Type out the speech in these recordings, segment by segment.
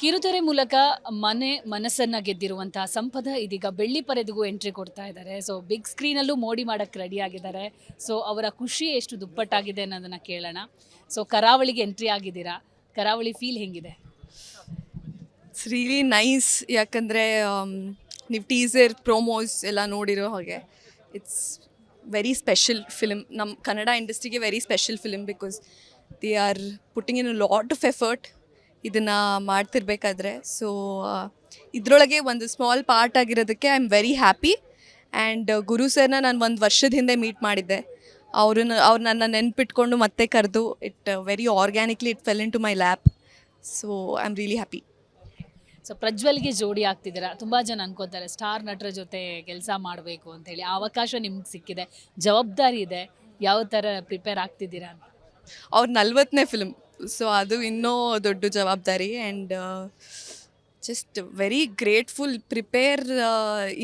ಕಿರುತೆರೆ ಮೂಲಕ ಮನಸ್ಸನ್ನ ಗೆದ್ದಿರುವಂತಹ ಸಂಪದ ಇದೀಗ ಬೆಳ್ಳಿ ಪರದೆಗೂ ಎಂಟ್ರಿ ಕೊಡ್ತಾ ಇದ್ದಾರೆ. ಸೊ ಬಿಗ್ ಸ್ಕ್ರೀನಲ್ಲೂ ಮೋಡಿ ಮಾಡಕ್ಕೆ ರೆಡಿ ಆಗಿದ್ದಾರೆ. ಸೊ ಅವರ ಖುಷಿ ಎಷ್ಟು ದುಪ್ಪಟ್ಟಾಗಿದೆ ಅನ್ನೋದನ್ನ ಕೇಳೋಣ. ಸೊ ಕರಾವಳಿಗೆ ಎಂಟ್ರಿ ಆಗಿದ್ದೀರಾ, ಕರಾವಳಿ ಫೀಲ್ ಹೆಂಗಿದೆ? It's really nice. ಯಾಕಂದರೆ ನೀವು ಟೀಸರ್ ಪ್ರೋಮೋಸ್ ಎಲ್ಲ ನೋಡಿರೋ ಹಾಗೆ ಇಟ್ಸ್ ವೆರಿ ಸ್ಪೆಷಲ್ ಫಿಲ್ಮ್. ನಮ್ಮ ಕನ್ನಡ ಇಂಡಸ್ಟ್ರಿಗೆ very special film because they are putting in a lot of effort ಇದನ್ನು ಮಾಡ್ತಿರ್ಬೇಕಾದ್ರೆ. ಸೊ ಇದರೊಳಗೆ ಒಂದು ಸ್ಮಾಲ್ ಪಾರ್ಟ್ ಆಗಿರೋದಕ್ಕೆ I am very happy. And Guru ಸರ್ನ ನಾನು ಒಂದು ವರ್ಷದ ಹಿಂದೆ ಮೀಟ್ ಮಾಡಿದ್ದೆ. ಅವ್ರು ನನ್ನ ನೆನ್ಪಿಟ್ಕೊಂಡು ಮತ್ತೆ ಕರೆದು it very organically it fell into my lap. So I am really happy. So ಪ್ರಜ್ವಲ್ಗೆ ಜೋಡಿ ಆಗ್ತಿದ್ದೀರಾ. ತುಂಬ ಜನ ಅನ್ಕೋತಾರೆ ಸ್ಟಾರ್ ನಟರ ಜೊತೆ ಕೆಲಸ ಮಾಡಬೇಕು ಅಂತೇಳಿ. ಆ ಅವಕಾಶ ನಿಮ್ಗೆ ಸಿಕ್ಕಿದೆ, ಜವಾಬ್ದಾರಿ ಇದೆ. ಯಾವ ಥರ ಪ್ರಿಪೇರ್ ಆಗ್ತಿದ್ದೀರಾ ಅಂತ? ಅವ್ರ 40ನೇ ಫಿಲ್ಮ್, ಸೊ ಅದು ಇನ್ನೂ ದೊಡ್ಡ ಜವಾಬ್ದಾರಿ. And just very grateful.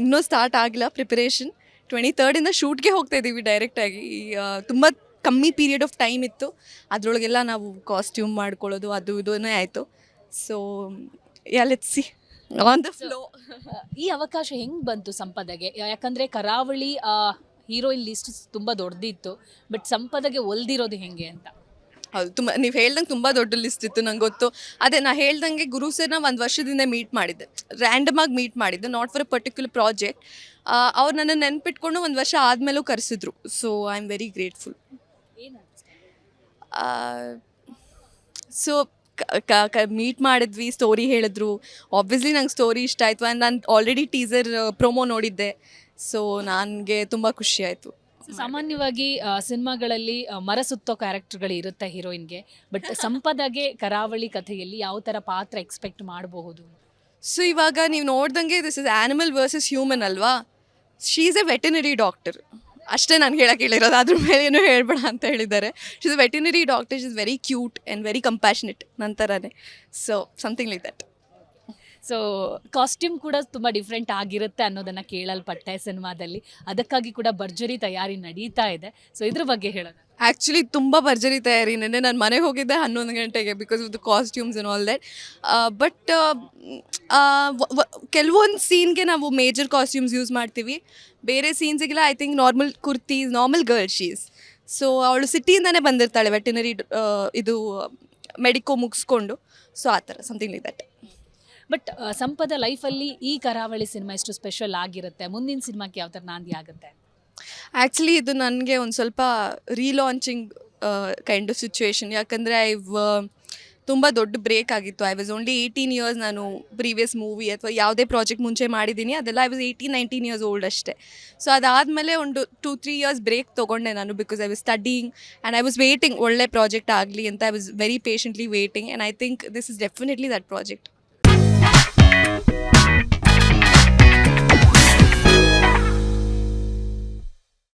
ಇನ್ನೂ ಸ್ಟಾರ್ಟ್ ಆಗಿಲ್ಲ ಪ್ರಿಪರೇಷನ್. 23rd ಶೂಟ್ಗೆ ಹೋಗ್ತಾ ಇದ್ದೀವಿ ಡೈರೆಕ್ಟಾಗಿ. ತುಂಬ ಕಮ್ಮಿ ಪೀರಿಯಡ್ ಆಫ್ ಟೈಮ್ ಇತ್ತು, ಅದರೊಳಗೆಲ್ಲ ನಾವು ಕಾಸ್ಟ್ಯೂಮ್ ಮಾಡ್ಕೊಳ್ಳೋದು ಅದು ಇದನ್ನೇ ಆಯಿತು. So let's see on the flow. ಈ ಅವಕಾಶ ಹೆಂಗೆ ಬಂತು ಸಂಪದಗೆ? ಯಾಕಂದರೆ ಕರಾವಳಿ ಹೀರೋಯಿನ್ ಲಿಸ್ಟ್ ತುಂಬ ದೊಡ್ಡದಿತ್ತು, ಬಟ್ ಸಂಪದಗೆ ಒಲ್ದಿರೋದು ಹೆಂಗೆ ಅಂತ? ಹೌದು, ತುಂಬ ನೀವು ಹೇಳ್ದಂಗೆ ತುಂಬ ದೊಡ್ಡ ಲಿಸ್ಟ್ ಇತ್ತು, ನಂಗೆ ಗೊತ್ತು. ಅದೇ ನಾ ಹೇಳ್ದಂಗೆ ಗುರು ಸರ್ನ ಒಂದು ವರ್ಷದಿಂದ ಮೀಟ್ ಮಾಡಿದ್ದೆ, ರ್ಯಾಂಡಮಾಗಿ ಮೀಟ್ ಮಾಡಿದ್ದೆ, not for a particular project. ಅವ್ರು ನನ್ನ ನೆನ್ಪಿಟ್ಕೊಂಡು ಒಂದು ವರ್ಷ ಆದಮೇಲೂ ಕರೆಸಿದ್ರು. So I am very grateful. So meet ಮಾಡಿದ್ವಿ, ಸ್ಟೋರಿ ಹೇಳಿದ್ರು. ಆಬ್ವಿಯಸ್ಲಿ ನಂಗೆ ಸ್ಟೋರಿ ಇಷ್ಟ ಆಯಿತು. ಆ್ಯಂಡ್ ನಾನು ಆಲ್ರೆಡಿ ಟೀಸರ್ ಪ್ರೊಮೋ ನೋಡಿದ್ದೆ. ಸೊ ನನಗೆ ತುಂಬ ಖುಷಿ ಆಯಿತು. ಸಾಮಾನ್ಯವಾಗಿ ಸಿನಿಮಾಗಳಲ್ಲಿ ಮರ ಸುತ್ತೋ ಕ್ಯಾರೆಕ್ಟರ್ಗಳು ಇರುತ್ತೆ ಹೀರೋಯಿನ್ಗೆ, ಬಟ್ ಸಂಪದಗೆ ಕರಾವಳಿ ಕಥೆಯಲ್ಲಿ ಯಾವ ಥರ ಪಾತ್ರ ಎಕ್ಸ್ಪೆಕ್ಟ್ ಮಾಡಬಹುದು? ಸೊ ಇವಾಗ ನೀವು ನೋಡ್ದಂಗೆ this is animal versus human ಅಲ್ವಾ. She is a veterinary doctor, ಅಷ್ಟೇ ನಾನು ಹೇಳಕ್ಕೆ ಹೇಳಿರೋದು. ಅದ್ರ ಮೇಲೆ ಏನೂ ಹೇಳ್ಬೇಡ ಅಂತ ಹೇಳಿದ್ದಾರೆ. She is A veterinary doctor. She is very cute and very compassionate, ನನ್ನ ಥರನೇ. So something like that. So costume ಕೂಡ ತುಂಬ ಡಿಫ್ರೆಂಟ್ ಆಗಿರುತ್ತೆ ಅನ್ನೋದನ್ನು ಕೇಳಲ್ಪಟ್ಟೆ ಸಿನಿಮಾದಲ್ಲಿ. ಅದಕ್ಕಾಗಿ ಕೂಡ ಭರ್ಜರಿ ತಯಾರಿ ನಡೀತಾ ಇದೆ. ಸೊ ಇದ್ರ ಬಗ್ಗೆ ಹೇಳೋದು? ಆ್ಯಕ್ಚುಲಿ ತುಂಬ ಭರ್ಜರಿ ತಯಾರಿ. ನೆನ್ನೆ ನಾನು ಮನೆಗೆ ಹೋಗಿದ್ದೆ 11 ಗಂಟೆಗೆ because of the costumes and all that. But ಕೆಲವೊಂದು ಸೀನ್ಗೆ ನಾವು ಮೇಜರ್ ಕಾಸ್ಟ್ಯೂಮ್ಸ್ ಯೂಸ್ ಮಾಡ್ತೀವಿ, ಬೇರೆ ಸೀನ್ಸಿಗೆಲ್ಲ I think normal kurtis, normal girl she's. So ಅವಳು ಸಿಟಿಯಿಂದನೇ ಬಂದಿರ್ತಾಳೆ, ವೆಟನರಿ ಇದು ಮೆಡಿಕೋ ಮುಗಿಸ್ಕೊಂಡು. ಸೊ ಆ ಥರ something like that. But Sampada ಲೈಫಲ್ಲಿ ಈ ಕರಾವಳಿ ಸಿನಿಮಾ ಎಷ್ಟು ಸ್ಪೆಷಲ್ ಆಗಿರುತ್ತೆ? ಮುಂದಿನ ಸಿನಿಮಾಕ್ಕೆ ಯಾವ ಥರ ನಾಂದಿ ಆಗುತ್ತೆ? ಆ್ಯಕ್ಚುಲಿ ಇದು ನನಗೆ ಒಂದು ಸ್ವಲ್ಪ ರೀಲಾಂಚಿಂಗ್ ಕೈಂಡ್ ಆಫ್ ಸಿಚುವೇಶನ್. ಯಾಕಂದರೆ ತುಂಬ ದೊಡ್ಡ ಬ್ರೇಕ್ ಆಗಿತ್ತು. I was only 18 years. ನಾನು ಪ್ರೀವಿಯಸ್ ಮೂವಿ ಅಥವಾ ಯಾವುದೇ ಪ್ರಾಜೆಕ್ಟ್ ಮುಂಚೆ ಮಾಡಿದ್ದೀನಿ ಅದೆಲ್ಲ ಐ ವಾಸ್ 18-19 ಇಯರ್ಸ್ ಓಲ್ಡ್ ಅಷ್ಟೇ. ಸೊ ಅದಾದಮೇಲೆ ಒಂದು 2-3 ಇಯರ್ಸ್ ಬ್ರೇಕ್ ತೊಗೊಂಡೆ ನಾನು, because I was studying and I was waiting ಒಳ್ಳೆ ಪ್ರಾಜೆಕ್ಟ್ ಆಗಲಿ ಅಂತ. I was very patiently waiting and I think this is definitely that project.